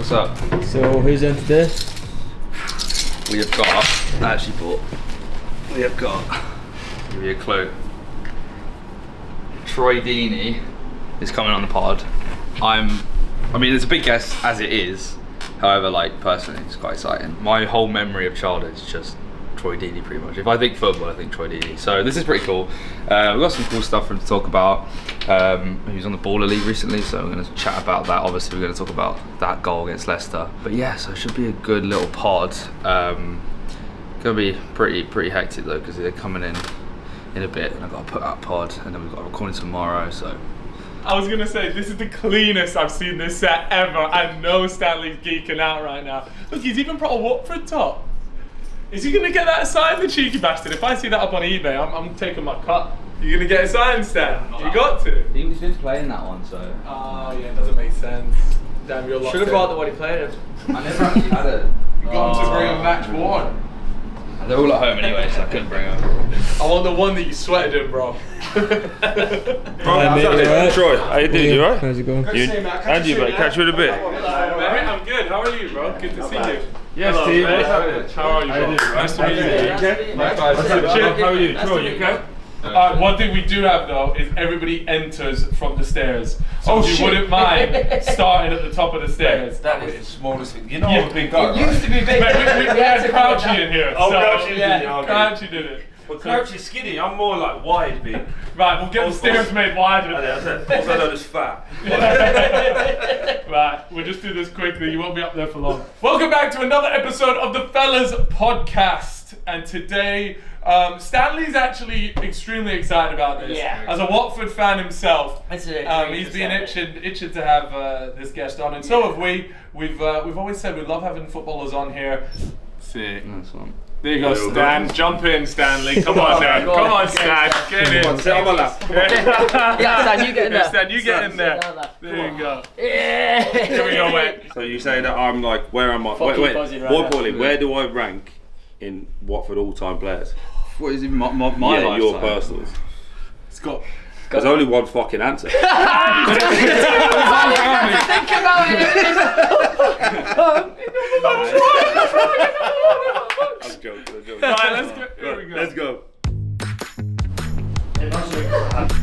What's up? So who's in today? We have got, we have got, give you a clue. Troy Deeney is coming on the pod. I mean, it's a big guess as it is. However, like, personally, it's quite exciting. My whole memory of childhood is just Troy Deeney, pretty much. If I think football, I think Troy Deeney. So this is pretty cool. We've got some cool stuff for him to talk about. He was on the Baller League recently, so we're going to chat about that. Obviously, we're going to talk about that goal against Leicester. But yeah, so it should be a good little pod. Going to be pretty hectic though, because they're coming in a bit, and I've got to put out pod, and then we've got a recording tomorrow. So I was gonna say, this is the cleanest I've seen this set ever. I know Stanley's geeking out right now. Look, he's even brought a Watford top. Is he gonna get that signed, the cheeky bastard? If I see that up on eBay, I'm taking my cut. You gonna get it signed, Stan? You got to. He's been playing that one, so. Oh yeah, it doesn't make sense. Damn, you're locked. Should have brought the one he played it. I never actually had it. You got him to bring a match one. They're all at home anyway, so I couldn't bring them. I want the one that you sweated in, bro. Troy, how you doing? You alright? How's it going? And you, mate, catch you in a bit. I'm good. How are you, bro? Good to see you. Yes, Hello, Steve. mate. How are you, bro? Nice to meet you. How are you, Troy? You okay? One thing we do have though is everybody enters from the stairs. So if you wouldn't mind starting at the top of the stairs. That is the smallest thing. You know I'm a big guy, It used to be big. We had Crouchy in here. Oh, so, Crouchy did it, okay. Crouchy did it. But Crouch is skinny. I'm more like wide big. Right, we'll get the stairs made wider. Also known as fat. Right, we'll just do this quickly. You won't be up there for long. Welcome back to another episode of the Fellas Podcast. And today, Stanley's actually extremely excited about this. Yeah. As a Watford fan himself, He's been itching to have this guest on, and so have we. We've always said we love having footballers on here. Sick. Nice one. There you go, Stan. Jump in, Stanley. Come on, Stan. Come on, Stan. Get in. Sit on my lap. Yeah, Stan, you get in there. Stan, you get in there. There you go. Yeah. Here we go, mate. So you say that I'm like, where am I? Fucking Wait, buzzing right boy now. Paulie, where do I rank in Watford all-time players? What is even my Yeah, your lifestyle? personals. It's got. There's only one fucking answer. Think about I'm joking. Right, let's go. Here we go. Let's go.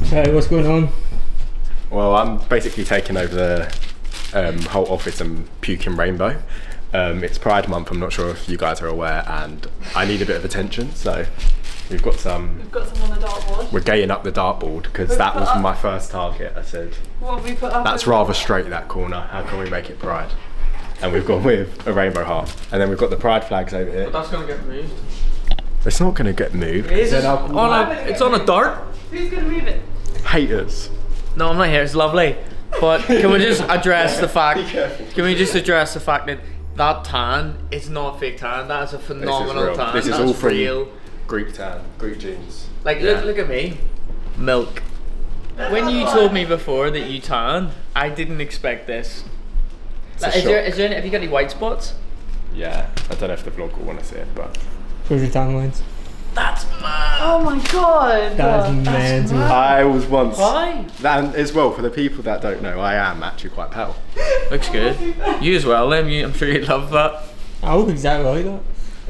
Hey, what's going on? Well, I'm basically taking over the whole office and puking rainbow. It's Pride Month, I'm not sure if you guys are aware, and I need a bit of attention, so we've got some We've got some on the dartboard. we're gaying up the dartboard, because that was my first target. I said, What have we put up? that's rather straight, that corner, how can we make it Pride? And we've gone with a rainbow heart. And then we've got the Pride flags over here. That's gonna get moved. It's not going to get moved. It's on a dart. Who's gonna move it? Haters. No, I'm not here. It's lovely. But can we just address the fact? Can we just address the fact that that tan is not fake tan? That is a phenomenal real. tan. This is That's all from real. Greek tan, Greek jeans. Like, look at me. Milk. When you told me before that you tan, I didn't expect this. Like, a is there have you got any white spots? Yeah, I don't know if the vlog will want to see it, but Where's your tan lines? That's mad. Oh my god. That is mental. I was once. Why? And as well, for the people that don't know, I am actually quite pale. Looks good. You as well, Liam. I'm sure you'd love that. I look exactly like that.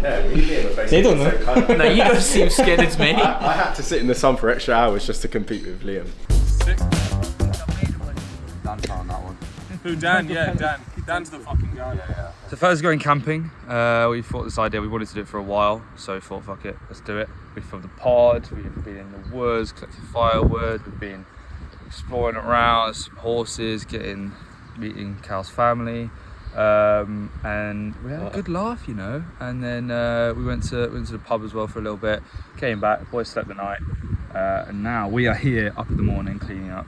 Yeah, we live basically. They don't know. No, you don't seem scared as me. I had to sit in the sun for extra hours just to compete with Liam. Dan found that one. Who, Dan? Yeah, Dan. Dan's the fucking guy. So first going camping, we thought this idea, we wanted to do it for a while, so we thought fuck it, let's do it. We filmed the pod, we've been in the woods, collecting firewood, we've been exploring around, some horses, meeting Cal's family, and we had a good laugh, you know. And then we went to the pub as well for a little bit, came back, the boys slept the night, and now we are here up in the morning cleaning up.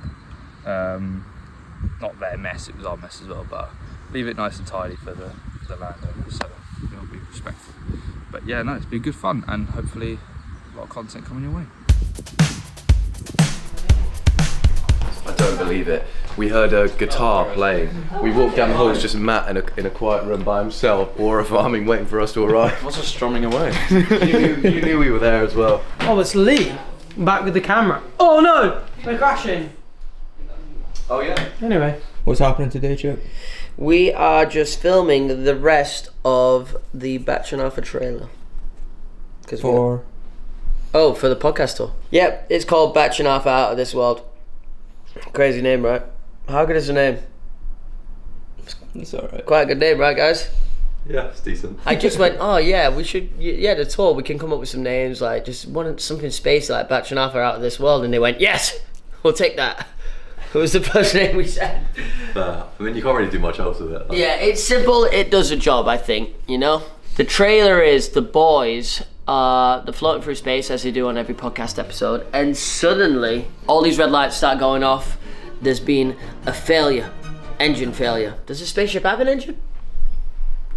Not their mess, it was our mess as well, but leave it nice and tidy for the landowners, so we'll be respectful. But yeah, no, it's been good fun, and hopefully a lot of content coming your way. I don't believe it. We heard a guitar playing. We walked down the hall, it's just Matt in a quiet room by himself, Aura farming, waiting for us to arrive. What's just strumming away? you knew we were there as well. Oh, it's Lee, back with the camera. Oh no, we're crashing. Oh yeah. Anyway, What's happening today, Chip? We are just filming the rest of the Bach Arthur trailer. For for the podcast tour. Yep, it's called Bach Arthur Out of This World. Crazy name, right? How good is the name? it's alright. Quite a good name, right, guys? Yeah, it's decent. I just went, oh yeah, we should, yeah, the tour, we can come up with some names, like, just wanted something spacey like Bach Arthur Out of This World, and they went, yes, we'll take that. It was the first name we said. I mean, you can't really do much else with it. Yeah, it's simple, it does the job, I think, you know? The trailer is the boys, they're floating through space as they do on every podcast episode, and suddenly, all these red lights start going off. There's been a failure, engine failure. Does the spaceship have an engine?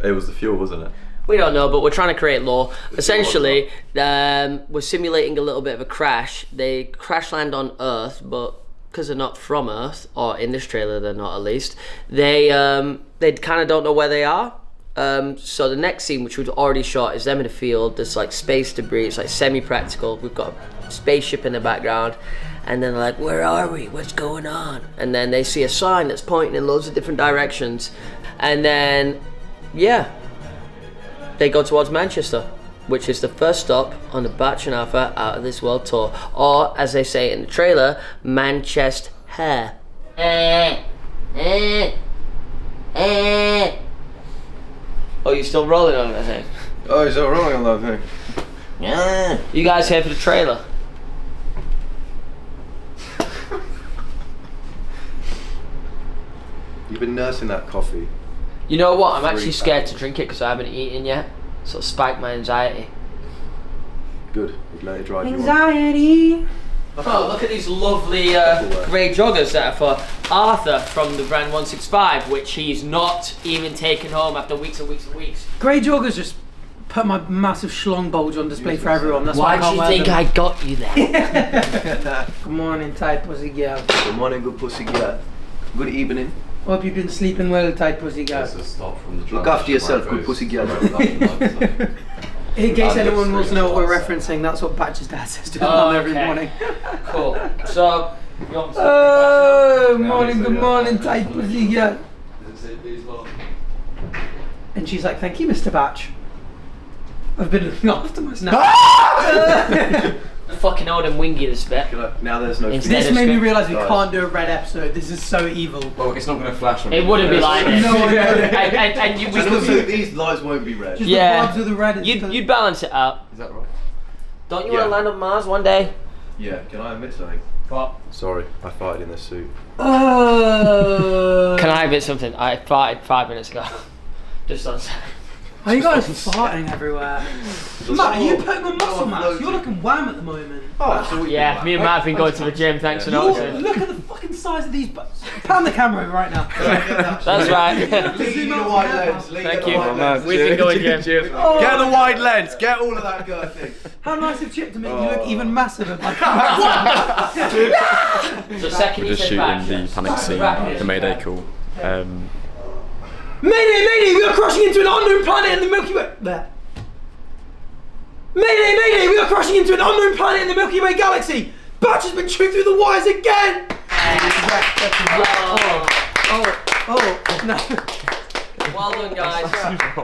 It was the fuel, wasn't it? We don't know, but we're trying to create lore. Essentially, we're simulating a little bit of a crash. They crash land on Earth, but because they're not from Earth, or in this trailer they're not at least, they kind of don't know where they are. So the next scene, which we've already shot, is them in a field. There's like space debris. It's like semi-practical. We've got a spaceship in the background. And then they're like, where are we? What's going on? And then they see a sign that's pointing in loads of different directions. And then, yeah, they go towards Manchester, which is the first stop on the Bach Arthur Out of This World tour. Or, as they say in the trailer, Manchester. Oh, you're still rolling on that thing? Oh, he's still rolling on that thing. Yeah. You guys here for the trailer? You've been nursing that coffee. You know what? I'm actually scared to drink it because I haven't eaten yet. So it'll spike my anxiety. Good. We'd let it drive you on. Anxiety. Oh, look at these lovely grey joggers that are for Arthur from the brand 165, which he's not even taken home after weeks and weeks and weeks. Grey joggers just put my massive schlong bulge on display for everyone. That's why I Why can't do you wear think them. I got you there? Good morning, tight pussy girl. Good morning, good pussy girl. Good evening. Hope you've been sleeping well, tight pussy girl. Look after yourself, good pussy girl. In case anyone wants to know what we're referencing, that's what Patch's dad says to his mum every morning. Cool. So, you want to Oh, morning, good morning, tight pussy girl. And she's like, thank you, Mr. Batch. I've been looking after myself. fucking old and wingy this bit? Now there's no. Instead This of made me script- realise we can't do a red episode. This is so evil. Well, it's not going to flash on It wouldn't be like this. No, and you, we And also, could, these lights won't be red. Just Yeah. the vibes of the red. is you'd, you'd balance it out. Is that right? Don't you want to land on Mars one day? Yeah, can I admit something? What? Sorry, I farted in this suit. Can I admit something? I farted 5 minutes ago. Just on set. Are you guys farting everywhere? Matt, are you putting on muscle mass? You're looking wham at the moment. Oh, Yeah, me and Matt have been going to the gym, thanks for You're- noticing. Look at the fucking size of these butts. Pan the camera over right now. That's right. Leave the wide lens. Thank you. We've been going gym. Oh, Get the wide lens. Get all of that good thing. how nice of Chip to make you look even massiver. So second We're you just said shooting back. the panic scene, the Mayday call. Mayday, Mayday, we are crashing into an unknown planet in the Milky Way. There. Mayday, Mayday, we are crashing into an unknown planet in the Milky Way galaxy. Batch has been chewed through the wires again. Oh, no. Well done, guys.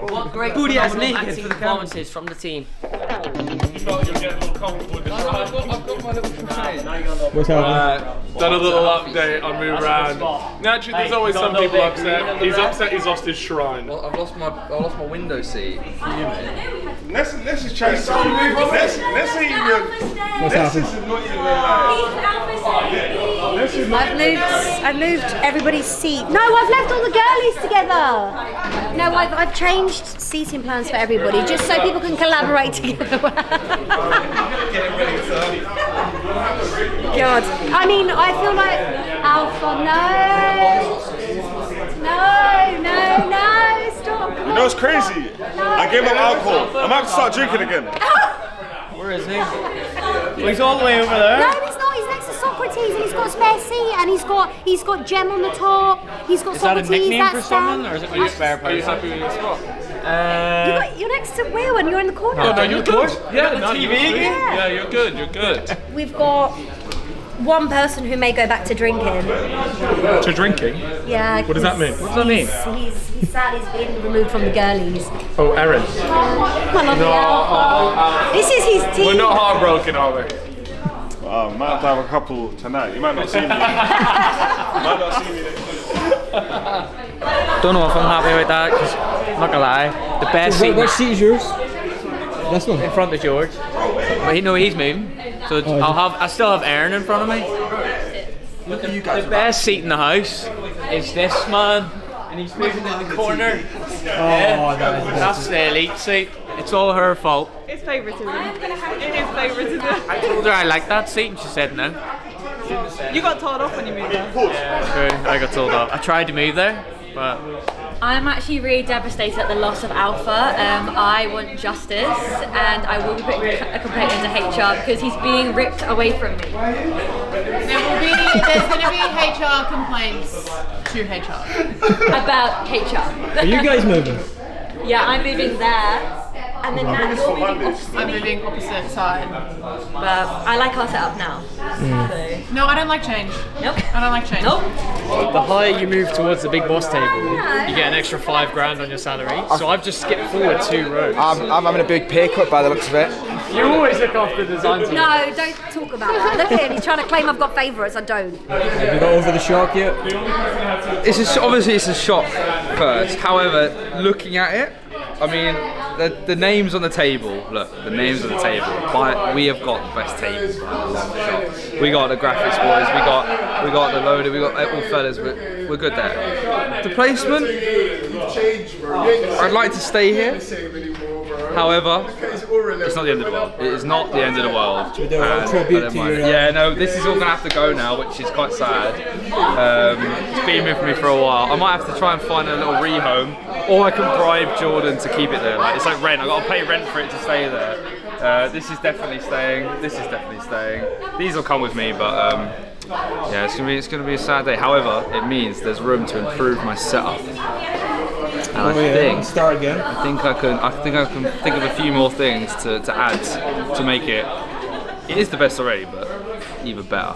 What great Booty ass phenomenal naked acting for the camera. performances from the team. You felt you were getting a little comfortable with the I've got my little tray. What's happening? Done a little update on move around. Naturally, there's always some people upset. He's upset he's lost his shrine. Well, I lost my window seat. Let's just change something. Let's see What's happening? I've moved everybody's seat. No, I've left all the girlies together. No, I've changed seating plans for everybody just so people can collaborate together. God, I mean, I feel like Alpha. No, stop. You know it's crazy. I gave up alcohol. I'm about to start drinking again. Where is he? Well, he's all the way over there. No, he's not. He's next to Socrates, and he's got spare seat, and he's got Gem on the top. He's got Is that a Socrates. nickname for that's someone, Stan. or is it my spare Are you person? happy with your spot? You're next to Will, and you're in the corner. Oh, no, you're good. Yeah, the no, TV you're good. again? Yeah, you're good. You're good. We've got one person who may go back to drinking. To drinking? Yeah. What does that mean? What does that mean? He's sad he's been removed from the girlies. Oh, Erin. I love you, Alpha. This is his team. We're not heartbroken, are we? Oh, we might have to have a couple tonight. You might not see me. You might not see me next week. Don't know if I'm happy with that, because I'm not gonna lie. The best seat What seat is yours? This one. in front of George. But he's moving. So I still have Aaron in front of me. Look at you guys. The best seat in the house is this man, and he's moving in the corner. That's the elite seat. It's all her fault. It's favouritism. It is favouritism. I told her I liked that seat, and she said no. You got told off when you moved there. Yeah, true. I got told off. I tried to move there, but I'm actually really devastated at the loss of Alpha. I want justice, and I will be putting a complaint into HR because he's being ripped away from me. There's going to be HR complaints to HR. About HR. Are you guys moving? Yeah, I'm moving there. And then now you're moving opposite I'm me. moving opposite side. But I like our setup now. No, I don't like change. Nope. I don't like change. Nope. the higher you move towards the big boss table, you get an extra $5,000 on your salary. So I've just skipped forward 2 rows. I'm having a big pay cut by the looks of it. You always look after the design team. No, don't talk about that. Look at him, he's trying to claim I've got favourites, I don't. Have you got over the shock yet? Obviously it's a shock first. However, looking at it, I mean, the names on the table. Look, the names on the table. We have got the best table. We got the graphics boys. We got the loader. We got all fellas. We're good there. The placement. I'd like to stay here. However, it's not the end of the world. It is not the end of the world. And I don't mind. Yeah, no, this is all gonna have to go now, which is quite sad. It's been with me for a while. I might have to try and find a little rehome, or I can bribe Jordan to keep it there. Like it's like rent. I gotta pay rent for it to stay there. This is definitely staying. This is definitely staying. These will come with me, but yeah, it's gonna be a sad day. However, it means there's room to improve my setup. And I think start again. I think I can think of a few more things to add to make it. It is the best already, but even better.